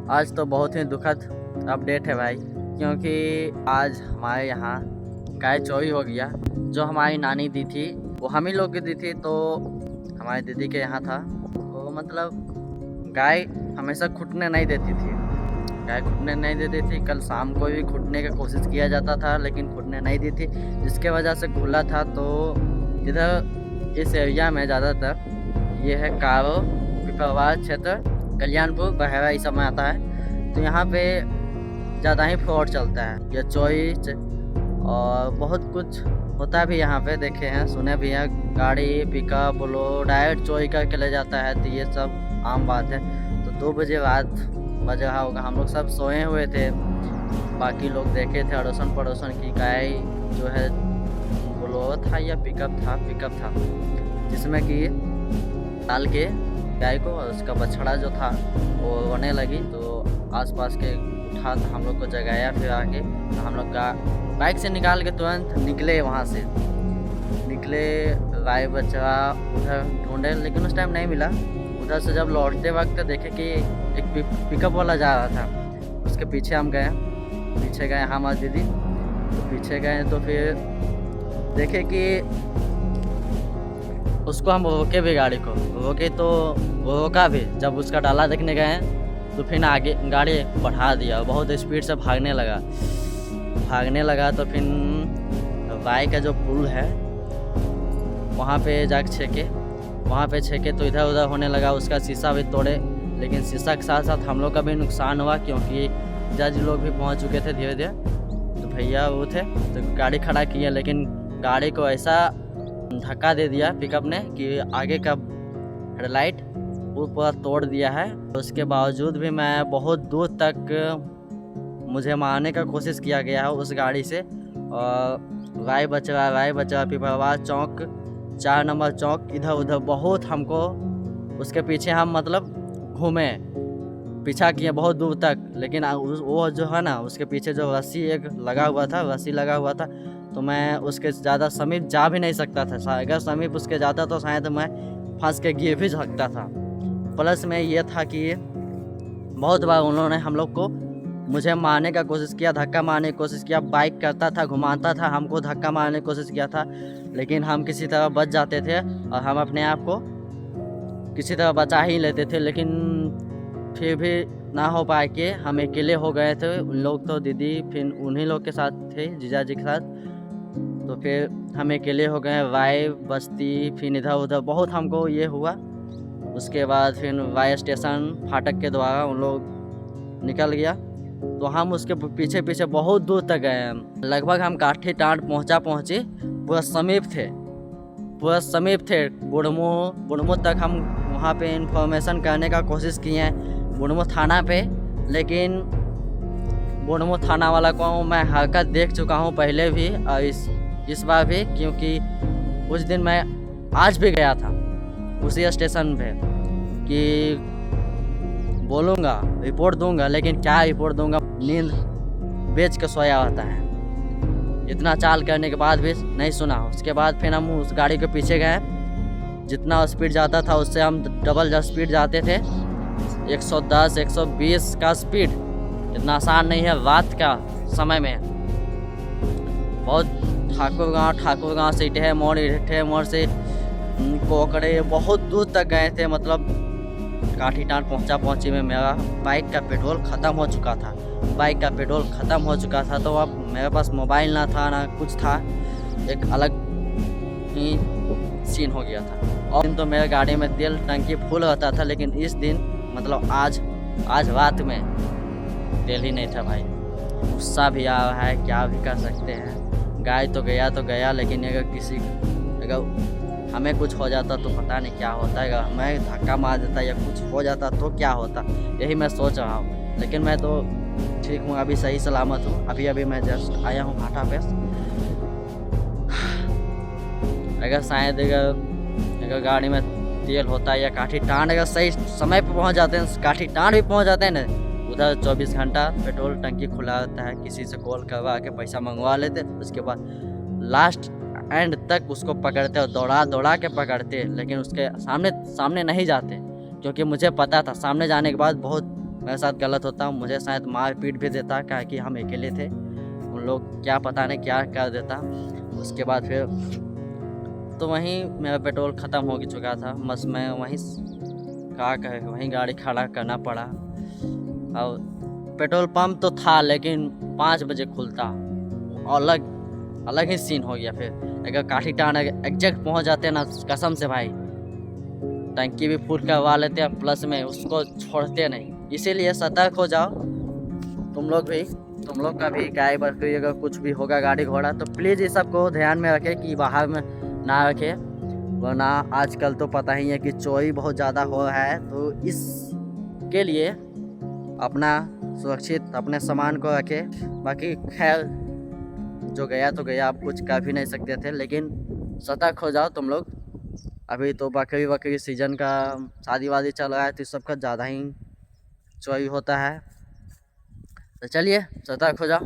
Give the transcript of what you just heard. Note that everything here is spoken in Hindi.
आज तो बहुत ही दुखद अपडेट है भाई, क्योंकि आज हमारे यहाँ गाय चोरी हो गया। जो हमारी नानी दी थी वो हम ही लोग की दी थी, तो हमारी दीदी के यहाँ था। तो मतलब गाय हमेशा खुटने नहीं देती थी, गाय खुटने नहीं देती थी। कल शाम को भी खुटने की कोशिश किया जाता था लेकिन खुटने नहीं दी थी, जिसके वजह से खुला था। तो इधर इस एरिया में ज़्यादातर ये है कारो पिपरवार क्षेत्र, कल्याणपुर, बहेरा, इस सब में आता है। तो यहाँ पे ज़्यादा ही फ्रॉड चलता है, ये चोरी और बहुत कुछ होता भी यहाँ पे। देखे हैं, सुने भी हैं, गाड़ी पिकअप बोलो डायरेक्ट चोरी करके ले जाता है। तो ये सब आम बात है। तो 2 बजे रात बज रहा होगा, हम लोग सब सोए हुए थे, बाकी लोग देखे थे अड़ोसन पड़ोसन की गाय जो है बोलो था या पिकअप था जिसमें कि डाल के गाय को और उसका बछड़ा जो था वो रोने लगी। तो आसपास के उठा, तो हम लोग को जगाया। फिर आके तो हम लोग का बाइक से निकाल के तुरंत निकले, वहाँ से निकले, गाय बछड़ा उधर ढूंढे लेकिन उस टाइम नहीं मिला। उधर से जब लौटते वक्त देखे कि एक पिकअप वाला जा रहा था, उसके पीछे हम गए, पीछे गए हम और दीदी। तो पीछे गए तो फिर देखे कि उसको हम रोके भी, गाड़ी को रोके तो रोका भी। जब उसका डाला देखने गए तो फिर आगे गाड़ी बढ़ा दिया, बहुत स्पीड से भागने लगा। तो फिर बाइक का जो पुल है वहाँ पे जाके छेके तो इधर उधर होने लगा। उसका शीशा भी तोड़े, लेकिन शीशा के साथ साथ हम लोग का भी नुकसान हुआ, क्योंकि जज लोग भी पहुँच चुके थे धीरे धीरे। तो भैया वो थे तो गाड़ी खड़ा किए, लेकिन गाड़ी को ऐसा धक्का दे दिया पिकअप ने कि आगे का हेडलाइट वो पूरा तोड़ दिया है। उसके बावजूद भी मैं बहुत दूर तक मुझे मारने का कोशिश किया गया है उस गाड़ी से। और राय बचरा पिपरवार चौक, 4 नंबर चौक, इधर उधर बहुत हमको उसके पीछे हम मतलब घूमे, पीछा किए बहुत दूर तक। लेकिन वो जो है ना, उसके पीछे जो रस्सी लगा हुआ था, तो मैं उसके ज़्यादा समीप जा भी नहीं सकता था। अगर समीप उसके जाता तो शायद मैं फंस के गिर भी सकता था। प्लस में ये था कि बहुत बार उन्होंने हम लोग को मुझे मारने का कोशिश किया, धक्का मारने की कोशिश किया। बाइक करता था, घुमाता था, हमको धक्का मारने की कोशिश किया था, लेकिन हम किसी तरह बच जाते थे और हम अपने आप को किसी तरह बचा ही लेते थे। लेकिन फिर भी ना हो पाए के हम अकेले हो गए थे। उन लोग तो दीदी फिर उन्हीं लोग के साथ थे, जीजा जी के साथ। तो फिर हम अकेले हो गए, वाई बस्ती, फिर इधर उधर बहुत हमको ये हुआ। उसके बाद फिर वाई स्टेशन फाटक के द्वारा उन लोग निकल गया। तो हम उसके पीछे पीछे बहुत दूर तक गए। लगभग हम काठी टाँड पहुँचे, पूरा समीप थे बुढ़मू तक। हम वहाँ पे इंफॉर्मेशन करने का कोशिश किए हैं बुढ़मू थाना पे, लेकिन बुढ़मू थाना वाला को मैं हरकत देख चुका हूँ पहले भी और इस बार भी, क्योंकि उस दिन मैं आज भी गया था उसी स्टेशन पे कि बोलूँगा रिपोर्ट दूंगा, लेकिन क्या रिपोर्ट दूंगा, नींद बेच के सोया होता है। इतना चाल करने के बाद भी नहीं सुना। उसके बाद फिर हम उस गाड़ी के पीछे गए, जितना स्पीड जाता था उससे हम डबल स्पीड जाते थे, 110 120 का स्पीड। इतना आसान नहीं है रात का समय में। बहुत ठाकुर गाँव से इटे मोड़ से कोकड़े बहुत दूर तक गए थे। मतलब काठी टाँड पहुँची में मेरा बाइक का पेट्रोल ख़त्म हो चुका था। तो अब मेरे पास मोबाइल ना था ना कुछ था, एक अलग ही सीन हो गया था। और दिन तो मेरे गाड़ी में तेल टंकी फुल रहता था, लेकिन इस दिन मतलब आज रात में तेल ही नहीं था भाई। गुस्सा भी आ रहा है, क्या भी कर सकते हैं। गाय तो गया, लेकिन अगर हमें कुछ हो जाता तो पता नहीं क्या होता है। अगर मैं धक्का मार देता या कुछ हो जाता तो क्या होता, यही मैं सोच रहा हूँ। लेकिन मैं तो ठीक हूँ, अभी सही सलामत हूँ। अभी मैं जस्ट आया हूँ भाटा पे। अगर शायद अगर गाड़ी में तेल होता है या काठी टाँड अगर सही समय पे पहुँच जाते हैं, काठी टाँड भी पहुँच जाते हैं ना, उधर 24 घंटा पेट्रोल टंकी खुला रहता है। किसी से कॉल करवा के पैसा मंगवा लेते, उसके बाद लास्ट एंड तक उसको पकड़ते और दौड़ा के पकड़ते। लेकिन उसके सामने नहीं जाते, क्योंकि मुझे पता था सामने जाने के बाद बहुत मेरे साथ गलत होता, मुझे शायद मार पीट भी देता, क्या कि हम अकेले थे। उन लोग क्या पता नहीं क्या कर देता। उसके बाद फिर तो वहीं मेरा पेट्रोल ख़त्म हो चुका था, बस मैं वहीं क्या कहे वहीं गाड़ी खड़ा करना पड़ा। और पेट्रोल पंप तो था लेकिन 5 बजे खुलता, अलग अलग ही सीन हो गया। फिर अगर काठी टाण एग्जैक्ट पहुंच जाते ना, कसम से भाई टंकी भी फुल करवा लेते हैं, प्लस में उसको छोड़ते नहीं। इसीलिए सतर्क हो जाओ तुम लोग भी, तुम लोग का भी गाय बकरी अगर कुछ भी होगा गाड़ी घोड़ा तो प्लीज़ इस सब को ध्यान में रखें कि बाहर में ना रखें, वरना आजकल तो पता ही है कि चोरी बहुत ज़्यादा हो रहा है। तो इसके लिए अपना सुरक्षित अपने सामान को रखें। बाकी खैर जो गया तो गया, आप कुछ कर भी नहीं सकते थे, लेकिन सतर्क हो जाओ तुम लोग। अभी तो बकरी सीजन का शादी वादी चल रहा है तो इस सब का ज़्यादा ही चोरी होता है। तो चलिए सतर्क हो जाओ।